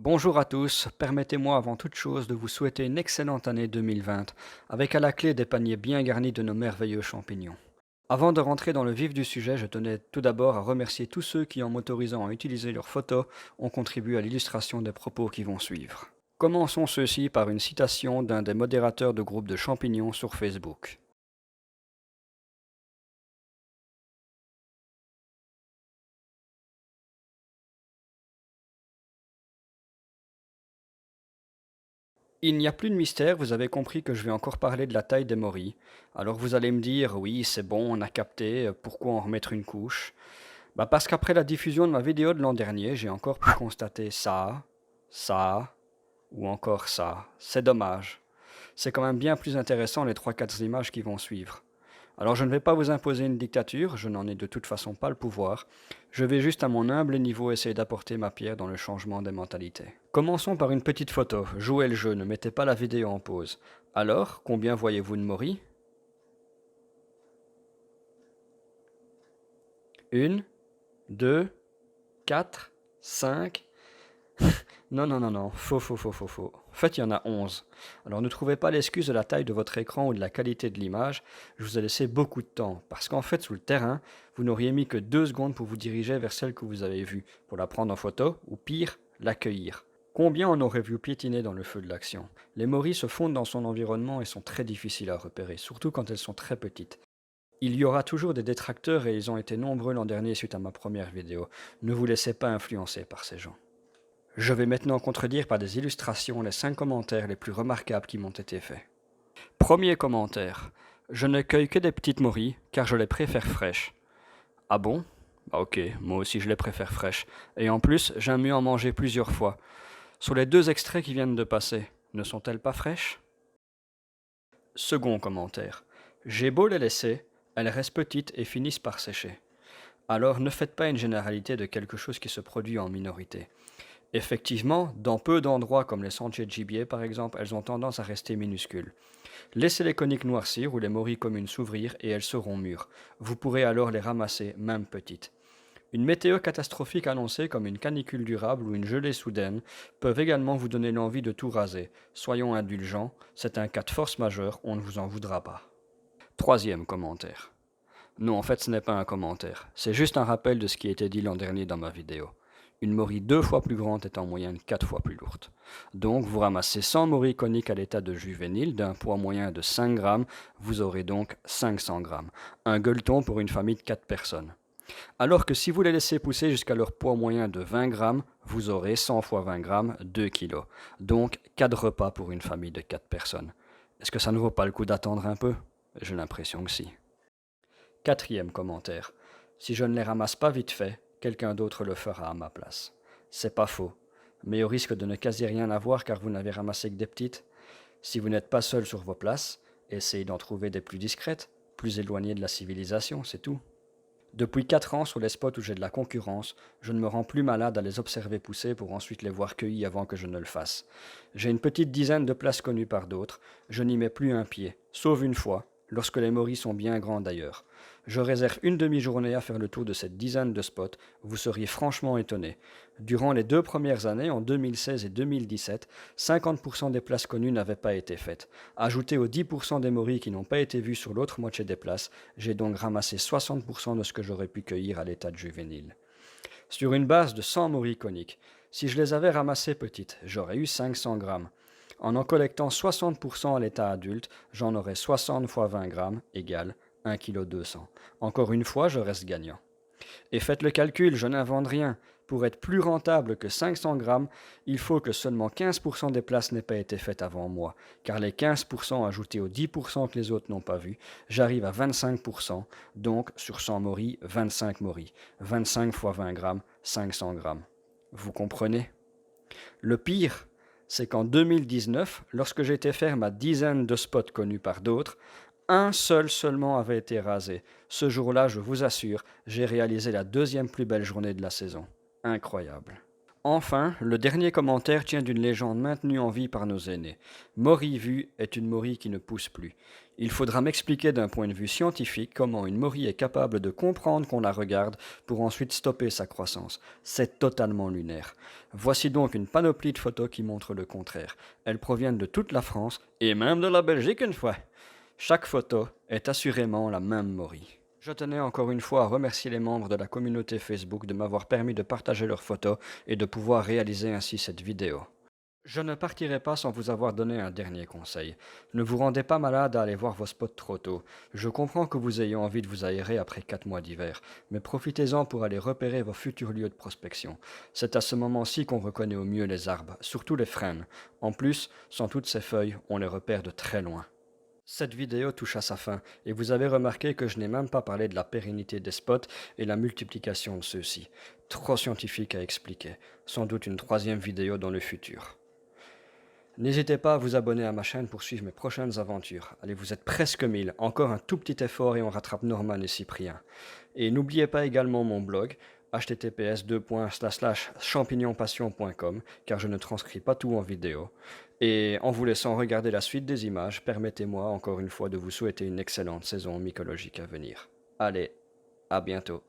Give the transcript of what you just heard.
Bonjour à tous, permettez-moi avant toute chose de vous souhaiter une excellente année 2020, avec à la clé des paniers bien garnis de nos merveilleux champignons. Avant de rentrer dans le vif du sujet, je tenais tout d'abord à remercier tous ceux qui, en m'autorisant à utiliser leurs photos, ont contribué à l'illustration des propos qui vont suivre. Commençons ceci par une citation d'un des modérateurs de groupe de champignons sur Facebook. Il n'y a plus de mystère, vous avez compris que je vais encore parler de la taille des morilles. Alors vous allez me dire, oui, c'est bon, on a capté, pourquoi en remettre une couche? Parce qu'après la diffusion de ma vidéo de l'an dernier, j'ai encore pu constater ça, ou encore ça. C'est dommage. C'est quand même bien plus intéressant les trois quatre images qui vont suivre. Alors je ne vais pas vous imposer une dictature, je n'en ai de toute façon pas le pouvoir. Je vais juste à mon humble niveau essayer d'apporter ma pierre dans le changement des mentalités. Commençons par une petite photo. Jouez le jeu, ne mettez pas la vidéo en pause. Alors, combien voyez-vous de moris? Une, deux, quatre, cinq. Non, non, non, non, faux. En fait, il y en a 11. Alors ne trouvez pas l'excuse de la taille de votre écran ou de la qualité de l'image, je vous ai laissé beaucoup de temps, parce qu'en fait, sous le terrain, vous n'auriez mis que 2 secondes pour vous diriger vers celle que vous avez vue, pour la prendre en photo, ou pire, l'accueillir. Combien en aurait vu piétiner dans le feu de l'action? Les morilles se fondent dans son environnement et sont très difficiles à repérer, surtout quand elles sont très petites. Il y aura toujours des détracteurs et ils ont été nombreux l'an dernier suite à ma première vidéo. Ne vous laissez pas influencer par ces gens. Je vais maintenant contredire par des illustrations les 5 commentaires les plus remarquables qui m'ont été faits. Premier commentaire. Je ne cueille que des petites morilles car je les préfère fraîches. Ah bon? Ok, moi aussi je les préfère fraîches. Et en plus, j'aime mieux en manger plusieurs fois. Sur les 2 extraits qui viennent de passer, ne sont-elles pas fraîches? Second commentaire. J'ai beau les laisser, elles restent petites et finissent par sécher. Alors ne faites pas une généralité de quelque chose qui se produit en minorité. Effectivement, dans peu d'endroits comme les sentiers de gibier par exemple, elles ont tendance à rester minuscules. Laissez les coniques noircir ou les morilles communes s'ouvrir et elles seront mûres. Vous pourrez alors les ramasser, même petites. Une météo catastrophique annoncée comme une canicule durable ou une gelée soudaine peuvent également vous donner l'envie de tout raser. Soyons indulgents, c'est un cas de force majeure, on ne vous en voudra pas. Troisième commentaire. Non, en fait ce n'est pas un commentaire, c'est juste un rappel de ce qui a été dit l'an dernier dans ma vidéo. Une morille 2 fois plus grande est en moyenne 4 fois plus lourde. Donc vous ramassez 100 morilles coniques à l'état de juvénile d'un poids moyen de 5 grammes, vous aurez donc 500 grammes. Un gueuleton pour une famille de 4 personnes. Alors que si vous les laissez pousser jusqu'à leur poids moyen de 20 grammes, vous aurez 100 fois 20 grammes, 2 kilos. Donc 4 repas pour une famille de 4 personnes. Est-ce que ça ne vaut pas le coup d'attendre un peu? J'ai l'impression que si. Quatrième commentaire. Si je ne les ramasse pas vite fait, quelqu'un d'autre le fera à ma place. C'est pas faux. Mais au risque de ne quasi rien avoir car vous n'avez ramassé que des petites, si vous n'êtes pas seul sur vos places, essayez d'en trouver des plus discrètes, plus éloignées de la civilisation, c'est tout. Depuis 4 ans, sur les spots où j'ai de la concurrence, je ne me rends plus malade à les observer pousser pour ensuite les voir cueillis avant que je ne le fasse. J'ai une petite dizaine de places connues par d'autres, je n'y mets plus un pied, sauf une fois, lorsque les morilles sont bien grands d'ailleurs. Je réserve une demi-journée à faire le tour de cette dizaine de spots, vous seriez franchement étonné. Durant les 2 premières années, en 2016 et 2017, 50% des places connues n'avaient pas été faites. Ajouté aux 10% des morilles qui n'ont pas été vues sur l'autre moitié des places, j'ai donc ramassé 60% de ce que j'aurais pu cueillir à l'état de juvénile. Sur une base de 100 morilles coniques, si je les avais ramassées petites, j'aurais eu 500 grammes. En collectant 60% à l'état adulte, j'en aurais 60 fois 20 grammes égale 1,2 kg. Encore une fois, je reste gagnant. Et faites le calcul, je n'invente rien. Pour être plus rentable que 500 grammes, il faut que seulement 15% des places n'aient pas été faites avant moi, car les 15% ajoutés aux 10% que les autres n'ont pas vu, j'arrive à 25%, donc sur 100 morilles, 25 morilles. 25 fois 20 grammes, 500 grammes. Vous comprenez? Le pire, c'est qu'en 2019, lorsque j'étais faire ma dizaine de spots connus par d'autres, un seul seulement avait été rasé. Ce jour-là, je vous assure, j'ai réalisé la deuxième plus belle journée de la saison. Incroyable. Enfin, le dernier commentaire tient d'une légende maintenue en vie par nos aînés. Morille vue est une morille qui ne pousse plus. Il faudra m'expliquer d'un point de vue scientifique comment une morue est capable de comprendre qu'on la regarde pour ensuite stopper sa croissance. C'est totalement lunaire. Voici donc une panoplie de photos qui montrent le contraire. Elles proviennent de toute la France et même de la Belgique une fois. Chaque photo est assurément la même morue. Je tenais encore une fois à remercier les membres de la communauté Facebook de m'avoir permis de partager leurs photos et de pouvoir réaliser ainsi cette vidéo. Je ne partirai pas sans vous avoir donné un dernier conseil. Ne vous rendez pas malade à aller voir vos spots trop tôt. Je comprends que vous ayez envie de vous aérer après 4 mois d'hiver, mais profitez-en pour aller repérer vos futurs lieux de prospection. C'est à ce moment-ci qu'on reconnaît au mieux les arbres, surtout les frênes. En plus, sans toutes ces feuilles, on les repère de très loin. Cette vidéo touche à sa fin, et vous avez remarqué que je n'ai même pas parlé de la pérennité des spots et la multiplication de ceux-ci. Trop scientifique à expliquer. Sans doute une troisième vidéo dans le futur. N'hésitez pas à vous abonner à ma chaîne pour suivre mes prochaines aventures. Allez, vous êtes presque 1000, encore un tout petit effort et on rattrape Norman et Cyprien. Et n'oubliez pas également mon blog, https://champignonpassion.com, car je ne transcris pas tout en vidéo. Et en vous laissant regarder la suite des images, permettez-moi encore une fois de vous souhaiter une excellente saison mycologique à venir. Allez, à bientôt.